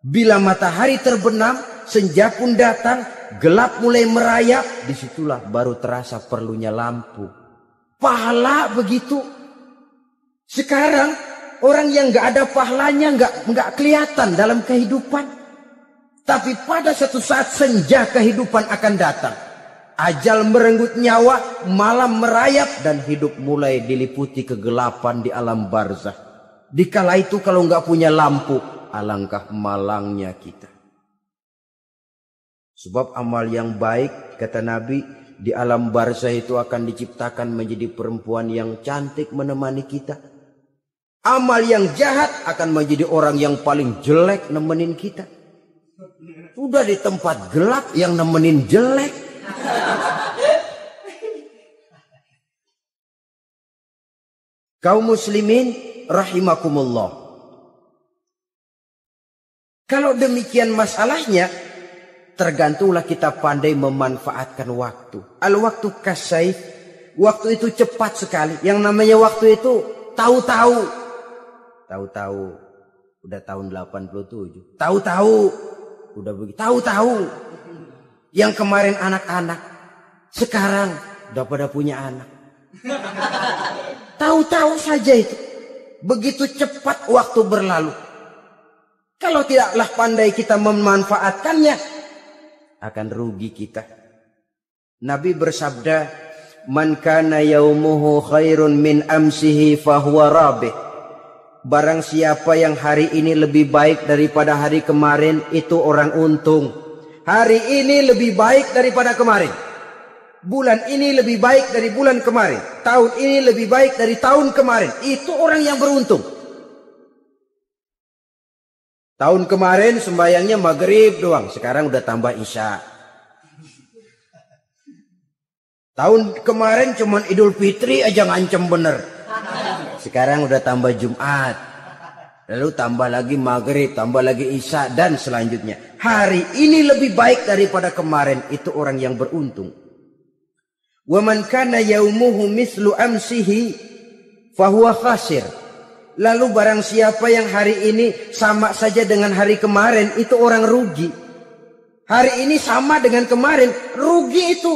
Bila matahari terbenam, senja pun datang, gelap mulai merayap, disitulah baru terasa perlunya lampu. Pahala begitu. Sekarang orang yang nggak ada pahalanya nggak kelihatan dalam kehidupan. Tapi pada satu saat senja kehidupan akan datang. Ajal merenggut nyawa, malam merayap, dan hidup mulai diliputi kegelapan di alam barzah. Dikala itu kalau nggak punya lampu, alangkah malangnya kita. Sebab amal yang baik, kata Nabi, di alam barzah itu akan diciptakan menjadi perempuan yang cantik menemani kita. Amal yang jahat akan menjadi orang yang paling jelek nemenin kita. Sudah di tempat gelap yang nemenin jelek. Kaum muslimin rahimakumullah. Kalau demikian masalahnya, tergantunglah kita pandai memanfaatkan waktu. Al-waktu kasaif, waktu itu cepat sekali. Yang namanya waktu itu tahu-tahu. Tahu-tahu udah tahun 87. Tahu-tahu udah begitu. Tahu-tahu yang kemarin anak-anak, sekarang udah pada punya anak. Tahu-tahu saja itu. Begitu cepat waktu berlalu. Kalau tidaklah pandai kita memanfaatkannya, akan rugi kita. Nabi bersabda, "Man kana yaumuhu khairun min amsihi fahuwa rabih." Barang siapa yang hari ini lebih baik daripada hari kemarin, itu orang untung. Hari ini lebih baik daripada kemarin. Bulan ini lebih baik dari bulan kemarin. Tahun ini lebih baik dari tahun kemarin. Itu orang yang beruntung. Tahun kemarin sembayangnya maghrib doang. Sekarang udah tambah isya. Tahun kemarin cuman Idul Fitri aja ngancem bener. Sekarang udah tambah Jumat. Lalu tambah lagi maghrib, tambah lagi isya, dan selanjutnya. Hari ini lebih baik daripada kemarin. Itu orang yang beruntung. Wa man kana yaumuhu mislu amsihi fahuwa khasir. Lalu barang siapa yang hari ini sama saja dengan hari kemarin, itu orang rugi. Hari ini sama dengan kemarin, rugi itu.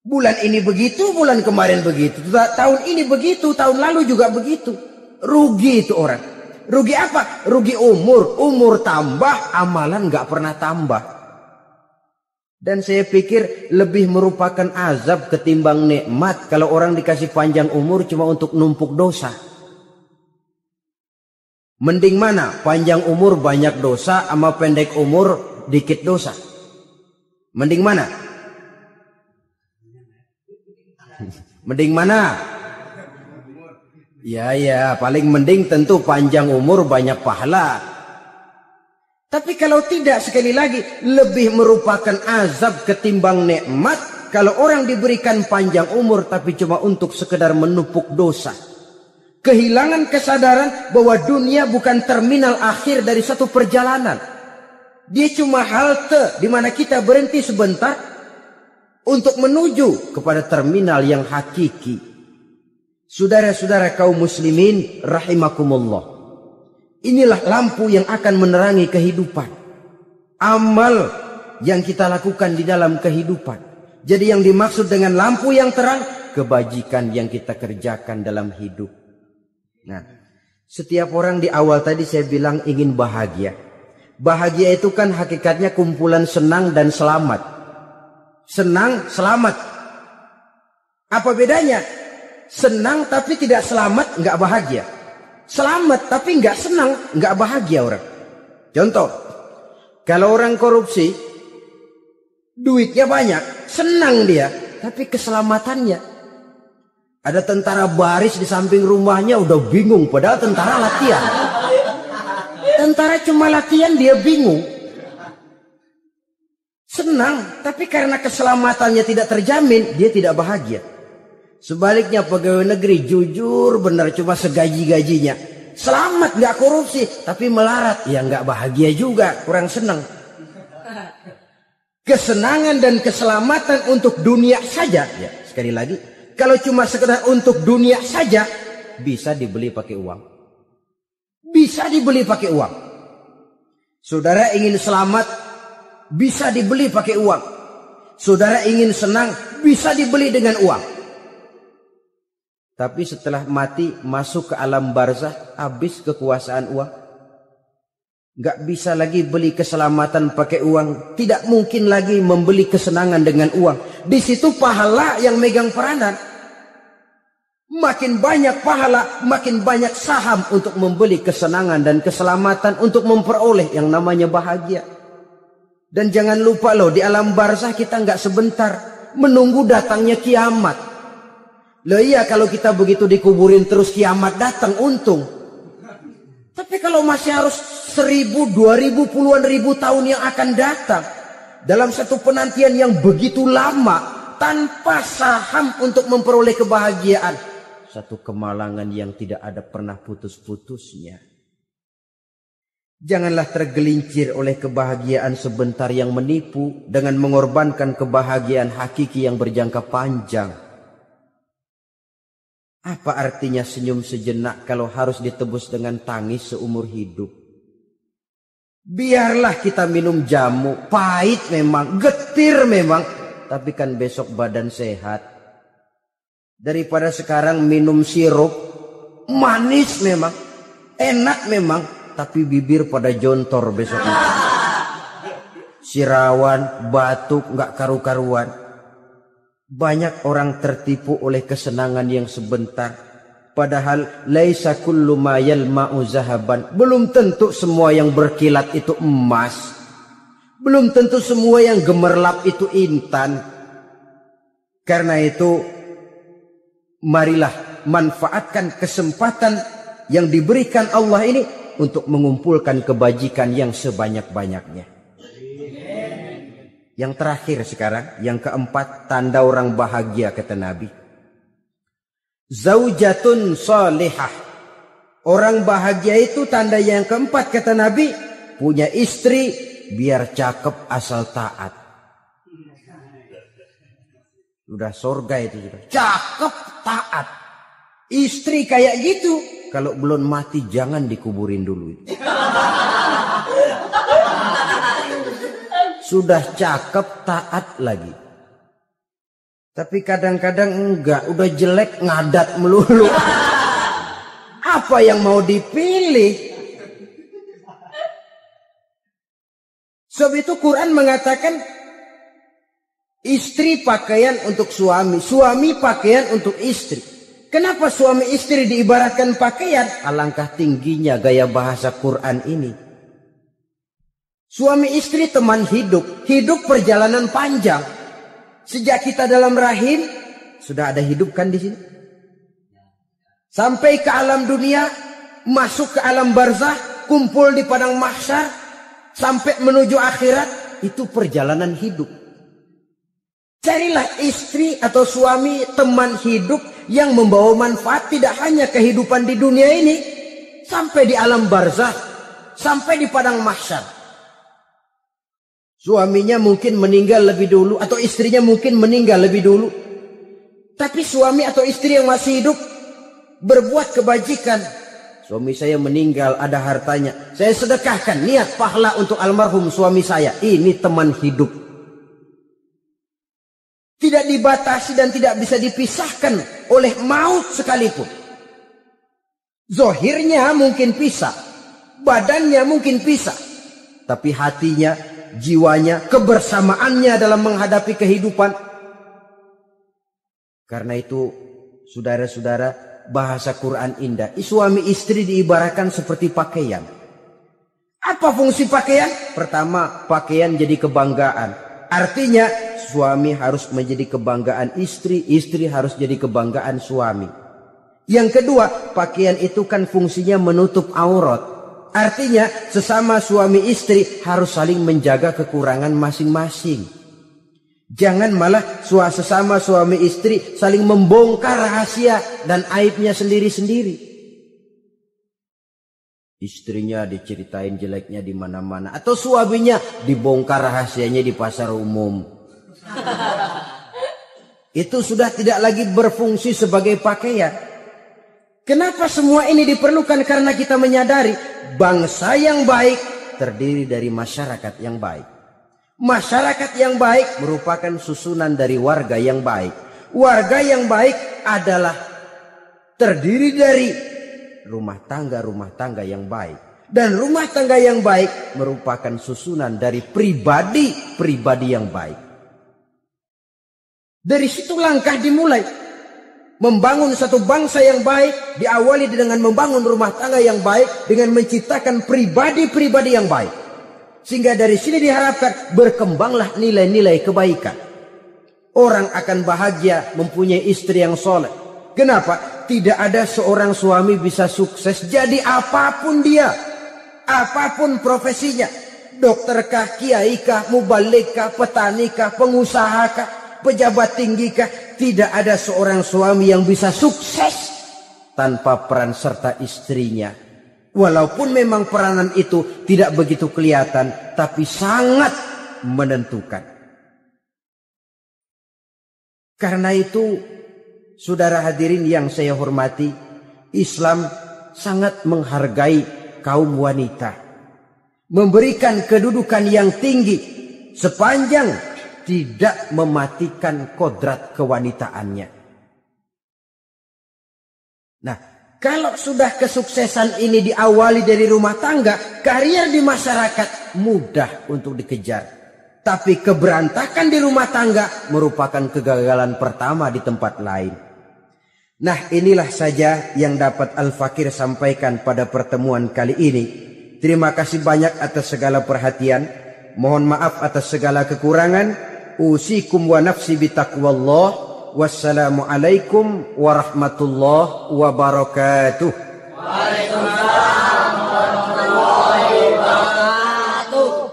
Bulan ini begitu, bulan kemarin begitu. Tahun ini begitu, tahun lalu juga begitu. Rugi itu orang. Rugi apa? Rugi umur. Umur tambah, amalan gak pernah tambah. Dan saya pikir lebih merupakan azab ketimbang nikmat kalau orang dikasih panjang umur cuma untuk numpuk dosa. Mending mana? Panjang umur banyak dosa sama pendek umur dikit dosa. Mending mana? Mending mana? Ya, paling mending tentu panjang umur banyak pahala. Tapi kalau tidak, sekali lagi, lebih merupakan azab ketimbang nikmat kalau orang diberikan panjang umur tapi cuma untuk sekedar menumpuk dosa. Kehilangan kesadaran bahwa dunia bukan terminal akhir dari satu perjalanan. Dia cuma halte di mana kita berhenti sebentar untuk menuju kepada terminal yang hakiki. Saudara-saudara kaum muslimin rahimakumullah. Inilah lampu yang akan menerangi kehidupan. Amal yang kita lakukan di dalam kehidupan. Jadi yang dimaksud dengan lampu yang terang, kebajikan yang kita kerjakan dalam hidup. Nah, setiap orang di awal tadi saya bilang ingin bahagia. Bahagia itu kan hakikatnya kumpulan senang dan selamat. Senang, selamat. Apa bedanya? Senang tapi tidak selamat, nggak bahagia. Selamat tapi nggak senang, nggak bahagia orang. Contoh, kalau orang korupsi, duitnya banyak, senang dia, tapi keselamatannya. Ada tentara baris di samping rumahnya udah bingung, padahal tentara latihan. Tentara cuma latihan, dia bingung. Senang, tapi karena keselamatannya tidak terjamin, dia tidak bahagia. Sebaliknya pegawai negeri jujur benar cuma segaji-gajinya. Selamat nggak korupsi, tapi melarat, ya nggak bahagia juga, kurang senang. Kesenangan dan keselamatan untuk dunia saja, ya sekali lagi, kalau cuma sekedar untuk dunia saja, bisa dibeli pakai uang. Bisa dibeli pakai uang. Saudara ingin selamat, bisa dibeli pakai uang. Saudara ingin senang, bisa dibeli dengan uang. Tapi setelah mati, masuk ke alam barzah, habis kekuasaan uang. Gak bisa lagi beli keselamatan pakai uang. Tidak mungkin lagi membeli kesenangan dengan uang. Di situ pahala yang megang peranan. Makin banyak pahala, makin banyak saham untuk membeli kesenangan dan keselamatan, untuk memperoleh yang namanya bahagia. Dan jangan lupa loh, di alam barzah kita nggak sebentar, menunggu datangnya kiamat. Loh iya, kalau kita begitu dikuburin terus kiamat datang, untung. Tapi kalau masih harus 1000, 2000, puluhan ribu tahun yang akan datang, dalam satu penantian yang begitu lama, tanpa saham untuk memperoleh kebahagiaan, satu kemalangan yang tidak ada pernah putus-putusnya. Janganlah tergelincir oleh kebahagiaan sebentar yang menipu dengan mengorbankan kebahagiaan hakiki yang berjangka panjang. Apa artinya senyum sejenak kalau harus ditebus dengan tangis seumur hidup? Biarlah kita minum jamu, pahit memang, getir memang, tapi kan besok badan sehat. Daripada sekarang minum sirup, manis memang, enak memang, tapi bibir pada jontor besok. Sirawan, batuk, gak karu-karuan. Banyak orang tertipu oleh kesenangan yang sebentar. Padahal laisa kullu ma yalma'u zahaban. Belum tentu semua yang berkilat itu emas. Belum tentu semua yang gemerlap itu intan. Karena itu, marilah manfaatkan kesempatan yang diberikan Allah ini untuk mengumpulkan kebajikan yang sebanyak-banyaknya. Yang terakhir sekarang, yang keempat, tanda orang bahagia kata Nabi. Zaujatun salihah. Orang bahagia itu tanda yang keempat kata Nabi, punya istri biar cakep asal taat. Udah surga itu sudah. Cakep taat. Istri kayak gitu, kalau belum mati jangan dikuburin dulu. Sudah cakep taat lagi. Tapi kadang-kadang enggak, udah jelek ngadat melulu. Apa yang mau dipilih? Sebab itu Quran mengatakan istri pakaian untuk suami, suami pakaian untuk istri. Kenapa suami istri diibaratkan pakaian? Alangkah tingginya gaya bahasa Quran ini. Suami istri teman hidup, hidup perjalanan panjang. Sejak kita dalam rahim sudah ada hidup kan di sini. Sampai ke alam dunia, masuk ke alam barzah, kumpul di padang mahsyar, sampai menuju akhirat, itu perjalanan hidup. Carilah istri atau suami teman hidup yang membawa manfaat tidak hanya kehidupan di dunia ini, sampai di alam barzah, sampai di padang mahsyar. Suaminya mungkin meninggal lebih dulu atau istrinya mungkin meninggal lebih dulu. Tapi suami atau istri yang masih hidup berbuat kebajikan. Suami saya meninggal, ada hartanya, saya sedekahkan, niat pahala untuk almarhum suami saya. Ini teman hidup. Tidak dibatasi dan tidak bisa dipisahkan oleh maut sekalipun. Zohirnya mungkin pisah, badannya mungkin pisah, tapi hatinya, jiwanya, kebersamaannya dalam menghadapi kehidupan. Karena itu, saudara-saudara, bahasa Quran indah. Suami istri diibaratkan seperti pakaian. Apa fungsi pakaian? Pertama, pakaian jadi kebanggaan. Artinya, suami harus menjadi kebanggaan istri, istri harus jadi kebanggaan suami. Yang kedua, pakaian itu kan fungsinya menutup aurat. Artinya, sesama suami istri harus saling menjaga kekurangan masing-masing. Jangan malah sesama suami istri saling membongkar rahasia dan aibnya sendiri-sendiri. Istrinya diceritain jeleknya di mana-mana, atau suaminya dibongkar rahasianya di pasar umum. Itu sudah tidak lagi berfungsi sebagai pakaian. Kenapa semua ini diperlukan? Karena kita menyadari bangsa yang baik, terdiri dari masyarakat yang baik. Masyarakat yang baik merupakan susunan dari warga yang baik. Warga yang baik adalah terdiri dari rumah tangga yang baik. Dan rumah tangga yang baik merupakan susunan dari pribadi yang baik. Dari situ langkah dimulai. Membangun satu bangsa yang baik diawali dengan membangun rumah tangga yang baik, dengan menciptakan pribadi-pribadi yang baik. Sehingga dari sini diharapkan berkembanglah nilai-nilai kebaikan. Orang akan bahagia mempunyai istri yang soleh. Kenapa? Tidak ada seorang suami bisa sukses jadi apapun dia. Apapun profesinya. Dokterkah, kiaikah, mubalikah, petanikah, pengusahakah, pejabat tinggikah. Tidak ada seorang suami yang bisa sukses tanpa peran serta istrinya. Walaupun memang peranan itu tidak begitu kelihatan, tapi sangat menentukan. Karena itu, saudara hadirin yang saya hormati, Islam sangat menghargai kaum wanita. Memberikan kedudukan yang tinggi sepanjang tidak mematikan kodrat kewanitaannya. Nah, kalau sudah kesuksesan ini diawali dari rumah tangga, karier di masyarakat mudah untuk dikejar. Tapi keberantakan di rumah tangga merupakan kegagalan pertama di tempat lain. Nah, inilah saja yang dapat Al-Fakir sampaikan pada pertemuan kali ini. Terima kasih banyak atas segala perhatian. Mohon maaf atas segala kekurangan. Usikum wa nafsi bitaqwallah. Wassalamualaikum warahmatullahi wabarakatuh. Waalaikumsalam warahmatullahi wabarakatuh.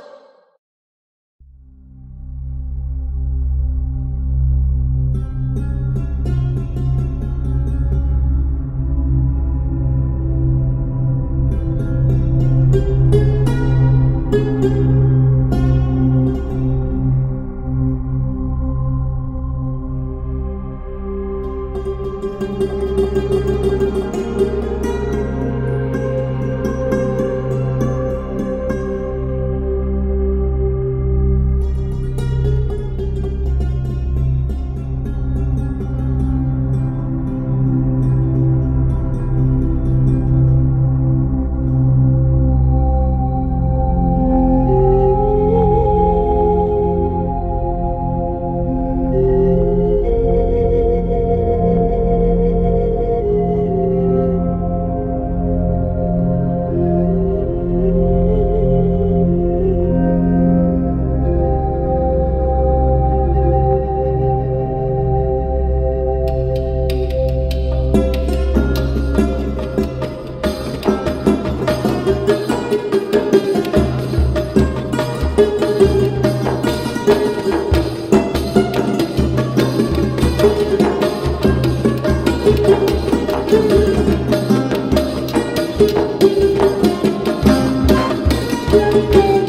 Thank you.